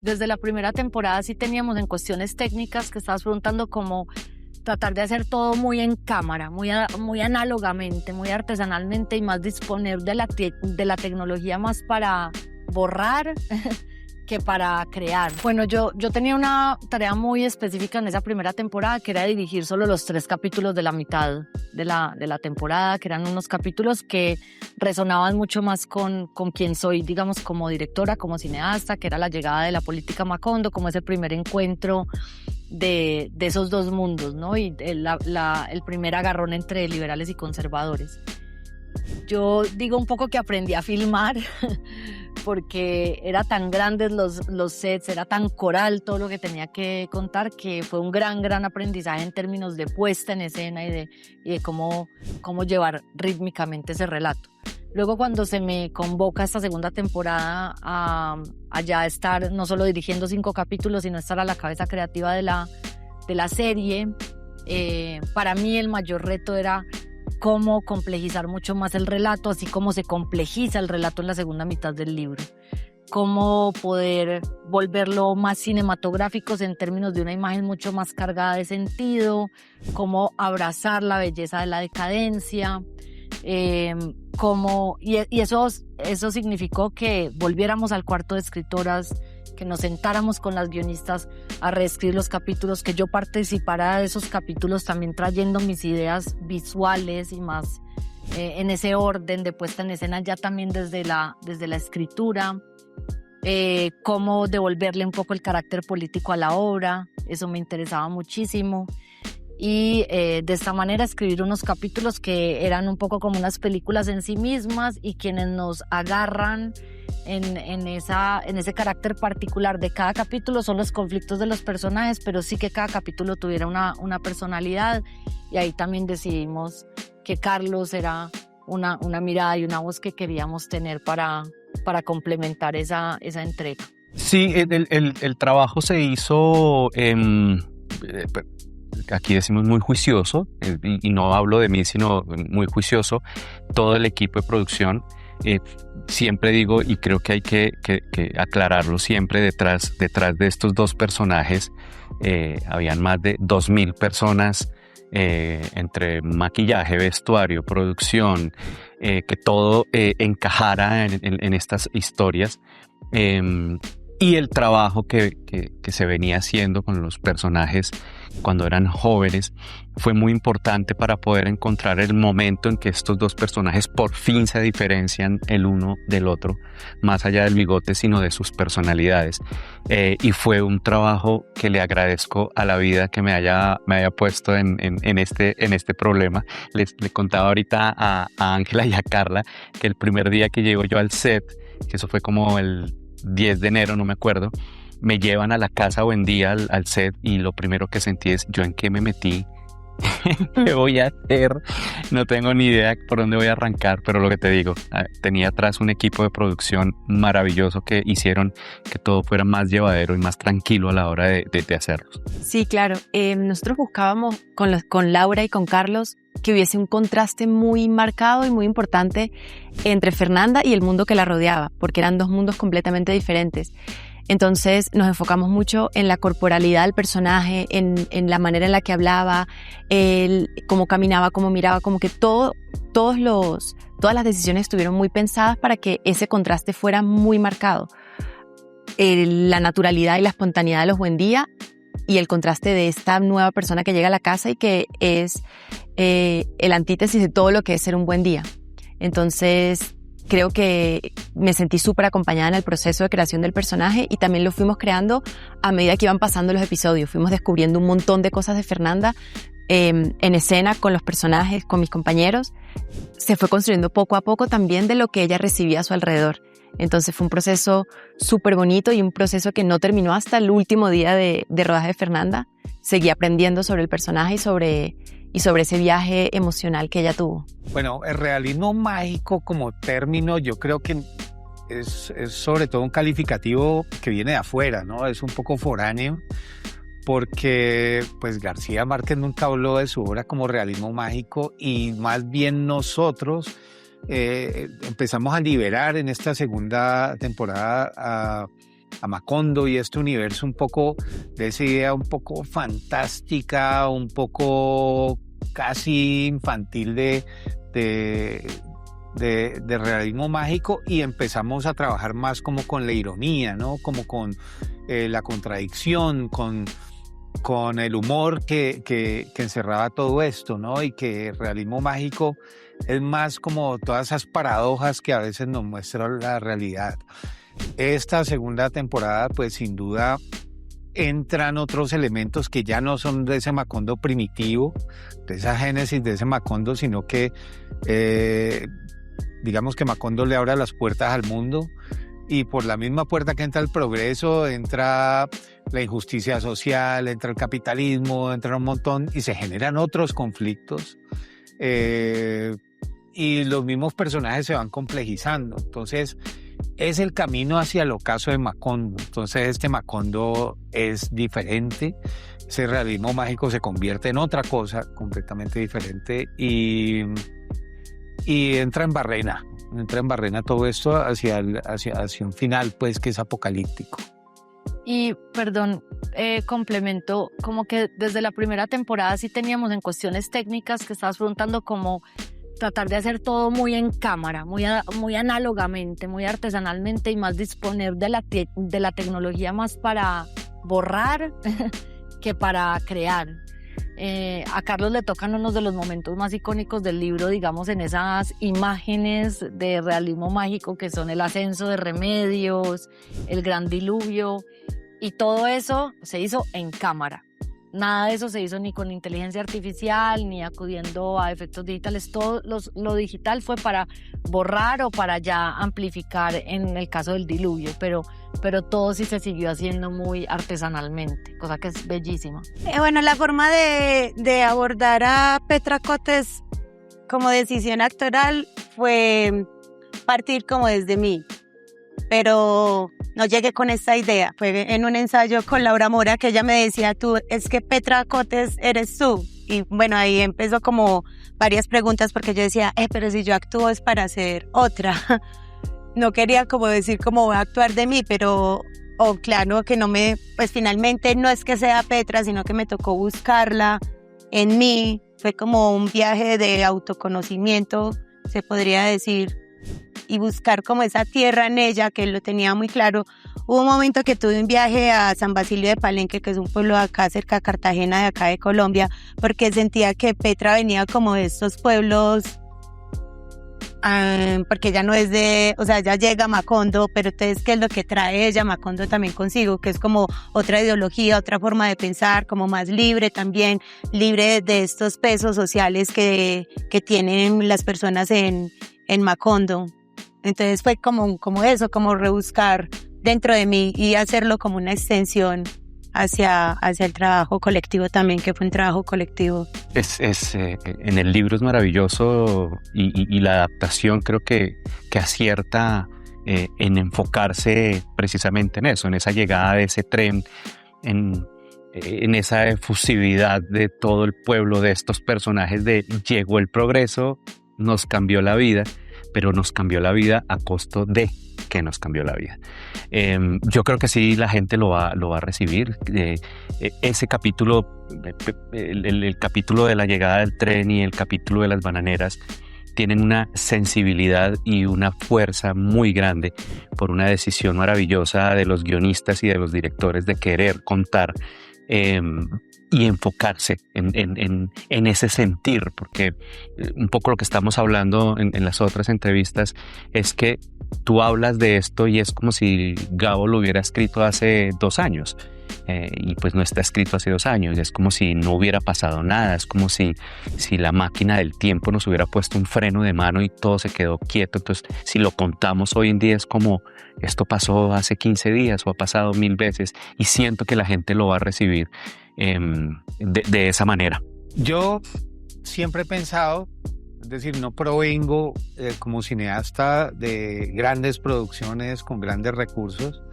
Desde la primera temporada sí teníamos en cuestiones técnicas que estabas preguntando como tratar de hacer todo muy en cámara, muy análogamente, muy artesanalmente y más disponer de la tecnología más para borrar que para crear. Bueno, yo tenía una tarea muy específica en esa primera temporada, que era dirigir solo los 3 capítulos de la mitad de la temporada, que eran unos capítulos que resonaban mucho más con quien soy, digamos, como directora, como cineasta, que era la llegada de la política Macondo, como ese primer encuentro de esos dos mundos, ¿no? Y el primer agarrón entre liberales y conservadores. Yo digo un poco que aprendí a filmar porque era tan grandes los sets, era tan coral todo lo que tenía que contar, que fue un gran aprendizaje en términos de puesta en escena y de cómo llevar rítmicamente ese relato. Luego, cuando se me convoca esta segunda temporada a ya estar no solo dirigiendo 5 capítulos, sino estar a la cabeza creativa de la serie, para mí el mayor reto era cómo complejizar mucho más el relato, así como se complejiza el relato en la segunda mitad del libro. Cómo poder volverlo más cinematográficos en términos de una imagen mucho más cargada de sentido, cómo abrazar la belleza de la decadencia, y eso significó que volviéramos al cuarto de escritoras, que nos sentáramos con las guionistas a reescribir los capítulos, que yo participara de esos capítulos también trayendo mis ideas visuales y más en ese orden de puesta en escena ya también desde la escritura, cómo devolverle un poco el carácter político a la obra, eso me interesaba muchísimo. Y de esta manera escribir unos capítulos que eran un poco como unas películas en sí mismas y quienes nos agarran en ese carácter particular de cada capítulo son los conflictos de los personajes, pero sí que cada capítulo tuviera una personalidad, y ahí también decidimos que Carlos era una mirada y una voz que queríamos tener para complementar esa entrega. Sí, el trabajo se hizo, aquí decimos muy juicioso, y no hablo de mí, sino muy juicioso, todo el equipo de producción. Siempre digo, y creo que hay que aclararlo siempre, detrás de estos 2 personajes habían más de 2,000 personas, entre maquillaje, vestuario, producción, que todo encajara en estas historias, y el trabajo que se venía haciendo con los personajes cuando eran jóvenes fue muy importante para poder encontrar el momento en que estos 2 personajes por fin se diferencian el uno del otro, más allá del bigote, sino de sus personalidades. Y fue un trabajo que le agradezco a la vida que me haya puesto en este problema. Le contaba ahorita a Ángela y a Carla que el primer día que llego yo al set, que eso fue como el 10 de enero, no me acuerdo, me llevan a la casa Buendía al set, y lo primero que sentí es: ¿yo en qué me metí? ¿Qué voy a hacer? No tengo ni idea por dónde voy a arrancar, pero lo que te digo, tenía atrás un equipo de producción maravilloso que hicieron que todo fuera más llevadero y más tranquilo a la hora de hacerlo. Sí, claro. Nosotros buscábamos con Laura y con Carlos que hubiese un contraste muy marcado y muy importante entre Fernanda y el mundo que la rodeaba, porque eran 2 mundos completamente diferentes. Entonces nos enfocamos mucho en la corporalidad del personaje, en la manera en la que hablaba, cómo caminaba, cómo miraba, como que todas las decisiones estuvieron muy pensadas para que ese contraste fuera muy marcado. La naturalidad y la espontaneidad de los Buendía y el contraste de esta nueva persona que llega a la casa y que es el antítesis de todo lo que es ser un Buendía. Entonces creo que me sentí súper acompañada en el proceso de creación del personaje, y también lo fuimos creando a medida que iban pasando los episodios. Fuimos descubriendo un montón de cosas de Fernanda en escena con los personajes, con mis compañeros. Se fue construyendo poco a poco también de lo que ella recibía a su alrededor. Entonces fue un proceso súper bonito y un proceso que no terminó hasta el último día de rodaje de Fernanda. Seguí aprendiendo sobre el personaje y sobre ese viaje emocional que ella tuvo. Bueno, el realismo mágico como término, yo creo que es sobre todo un calificativo que viene de afuera, ¿no? Es un poco foráneo, porque pues García Márquez nunca habló de su obra como realismo mágico, y más bien nosotros empezamos a liberar en esta segunda temporada a Macondo y este universo un poco de esa idea un poco fantástica, un poco casi infantil de realismo mágico, y empezamos a trabajar más como con la ironía, ¿no? Como con la contradicción, con el humor que encerraba todo esto, ¿no? Y que el realismo mágico es más como todas esas paradojas que a veces nos muestran la realidad. Esta segunda temporada, pues sin duda, entran otros elementos que ya no son de ese Macondo primitivo, de esa génesis de ese Macondo, sino que digamos que Macondo le abre las puertas al mundo, y por la misma puerta que entra el progreso, entra la injusticia social, entra el capitalismo, entra un montón, y se generan otros conflictos, y los mismos personajes se van complejizando. Entonces es el camino hacia el ocaso de Macondo. Entonces este Macondo es diferente, ese realismo mágico se convierte en otra cosa completamente diferente, y entra en barrena todo esto hacia un final, pues, que es apocalíptico. Y, perdón, complemento, como que desde la primera temporada sí teníamos en cuestiones técnicas que estabas preguntando, como tratar de hacer todo muy en cámara, muy análogamente, muy artesanalmente, y más disponer de la tecnología más para borrar que para crear. A Carlos le tocan uno de los momentos más icónicos del libro, digamos, en esas imágenes de realismo mágico que son el ascenso de Remedios, el gran diluvio, y todo eso se hizo en cámara. Nada de eso se hizo ni con inteligencia artificial, ni acudiendo a efectos digitales. Todo lo digital fue para borrar o para ya amplificar en el caso del diluvio, pero todo sí se siguió haciendo muy artesanalmente, cosa que es bellísima. Bueno, la forma de abordar a Petra Cotes como decisión actoral fue partir como desde mí, pero no llegué con esta idea. Fue en un ensayo con Laura Mora que ella me decía, es que Petra Cotes eres tú. Y bueno, ahí empezó como varias preguntas, porque yo decía, pero si yo actúo es para ser otra. No quería como decir cómo voy a actuar de mí, pero claro que pues finalmente no es que sea Petra, sino que me tocó buscarla en mí. Fue como un viaje de autoconocimiento, se podría decir, y buscar como esa tierra en ella, que lo tenía muy claro. Hubo un momento que tuve un viaje a San Basilio de Palenque, que es un pueblo de acá cerca de Cartagena, de acá de Colombia, porque sentía que Petra venía como de estos pueblos, porque ella no es ella llega a Macondo, pero entonces, ¿qué es lo que trae ella Macondo también consigo? Que es como otra ideología, otra forma de pensar, como más libre también, libre de estos pesos sociales que tienen las personas en Macondo. Entonces fue como eso, como rebuscar dentro de mí y hacerlo como una extensión hacia el trabajo colectivo también, que fue un trabajo colectivo. En el libro es maravilloso, y la adaptación creo que acierta en enfocarse precisamente en eso, en esa llegada de ese tren, en esa efusividad de todo el pueblo, de estos personajes de llegó el progreso, nos cambió la vida, pero nos cambió la vida a costo de que nos cambió la vida. Yo creo que sí, la gente lo va a recibir. Ese capítulo, el capítulo de la llegada del tren y el capítulo de las bananeras, tienen una sensibilidad y una fuerza muy grande por una decisión maravillosa de los guionistas y de los directores de querer contar y enfocarse en ese sentir, porque un poco lo que estamos hablando en las otras entrevistas es que tú hablas de esto y es como si Gabo lo hubiera escrito hace 2 años, y pues no está escrito hace 2 años, es como si no hubiera pasado nada, es como si la máquina del tiempo nos hubiera puesto un freno de mano y todo se quedó quieto. Entonces, si lo contamos hoy en día es como esto pasó hace 15 días o ha pasado 1000 veces, y siento que la gente lo va a recibir de esa manera. Yo siempre he pensado, es decir, no provengo como cineasta de grandes producciones con grandes recursos,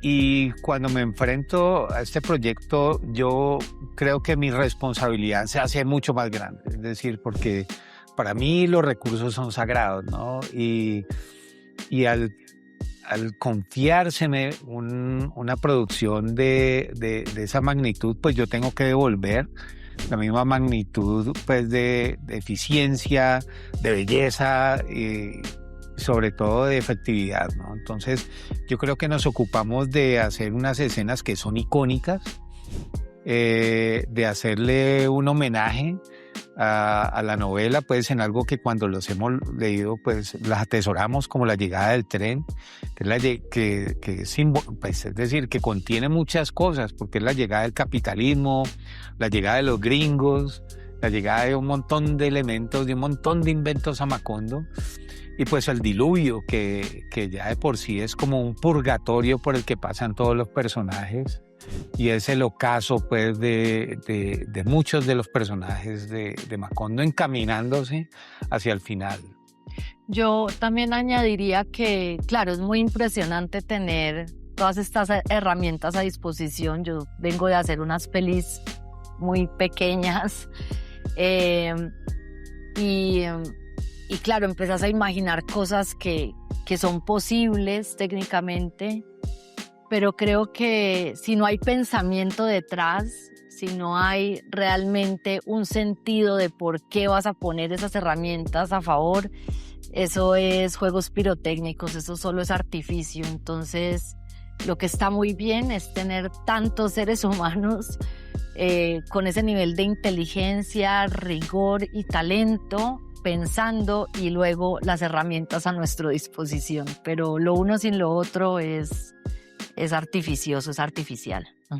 y cuando me enfrento a este proyecto, yo creo que mi responsabilidad se hace mucho más grande, es decir, porque para mí los recursos son sagrados, ¿no? Y al confiárseme una producción de esa magnitud, pues yo tengo que devolver la misma magnitud pues de eficiencia, de belleza y sobre todo de efectividad, ¿no? Entonces yo creo que nos ocupamos de hacer unas escenas que son icónicas, de hacerle un homenaje a la novela, pues en algo que cuando los hemos leído, pues las atesoramos, como la llegada del tren, que es, pues, es decir, que contiene muchas cosas, porque es la llegada del capitalismo, la llegada de los gringos, la llegada de un montón de elementos, de un montón de inventos a Macondo, y pues el diluvio, que ya de por sí es como un purgatorio por el que pasan todos los personajes, y es el ocaso pues de muchos de los personajes de Macondo encaminándose hacia el final. Yo también añadiría que, claro, es muy impresionante tener todas estas herramientas a disposición. Yo vengo de hacer unas pelis muy pequeñas y claro, empiezas a imaginar cosas que son posibles técnicamente, pero creo que si no hay pensamiento detrás, si no hay realmente un sentido de por qué vas a poner esas herramientas a favor, eso es juegos pirotécnicos, eso solo es artificio. Entonces, lo que está muy bien es tener tantos seres humanos con ese nivel de inteligencia, rigor y talento, pensando, y luego las herramientas a nuestra disposición. Pero lo uno sin lo otro es artificioso, es artificial.